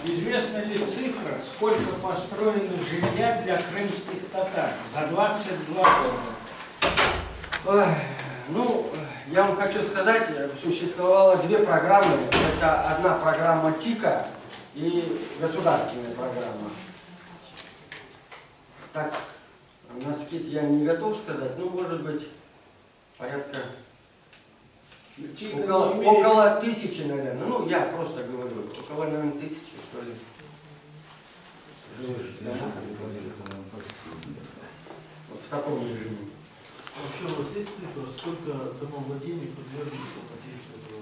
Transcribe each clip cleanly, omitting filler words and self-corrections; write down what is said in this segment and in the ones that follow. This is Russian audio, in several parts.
известна ли цифра, сколько построено жилья для крымских татар за 22 года? Ой, ну, я вам хочу сказать, существовало две программы. Это одна программа ТИКа и государственная программа. Так, на скид я не готов сказать, ну, может быть, порядка около 1000, наверное. Ну, я просто говорю, около, наверное, 1000, что ли. Вот в таком режиме. Вообще у вас есть цифра, сколько домовладений подвергнется воздействию?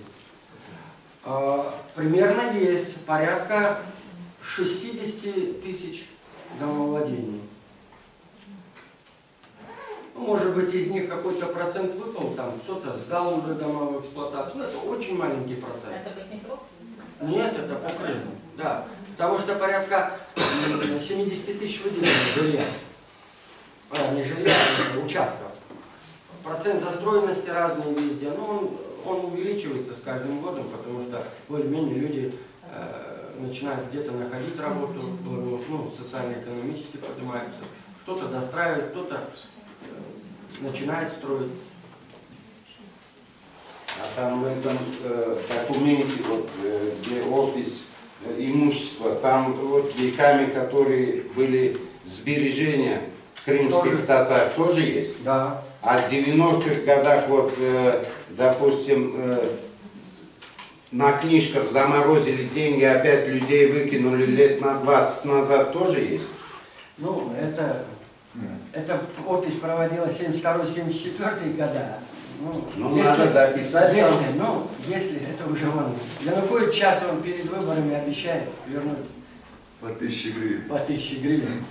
Примерно есть порядка 60 000 домовладений. Ну, может быть, из них какой-то процент выпал, там кто-то сдал уже дома в эксплуатацию. Но это очень маленький процент. Это Бахняков? Нет, это по Крыму. Да. Потому что порядка 70 000 выделено жилья. Не жилья, а участков. Процент застроенности разный везде. Но он увеличивается с каждым годом, потому что более-менее люди начинают где-то находить работу, ну, социально-экономически поднимаются. Кто-то достраивает, кто-то начинает строить. А там в этом документе, вот, где опись имущества, там вот веками, которые были сбережения крымских татар, тоже есть? Да. А в 90-х годах, вот, допустим, на книжках заморозили деньги, опять людей выкинули лет на 20 назад, тоже есть? Ну, эта опись проводилась 72-74 года. Ну, надо дописать. Если это уже он. Янукович час он перед выборами обещает вернуть По 1000 гривен. по 1000 гривен.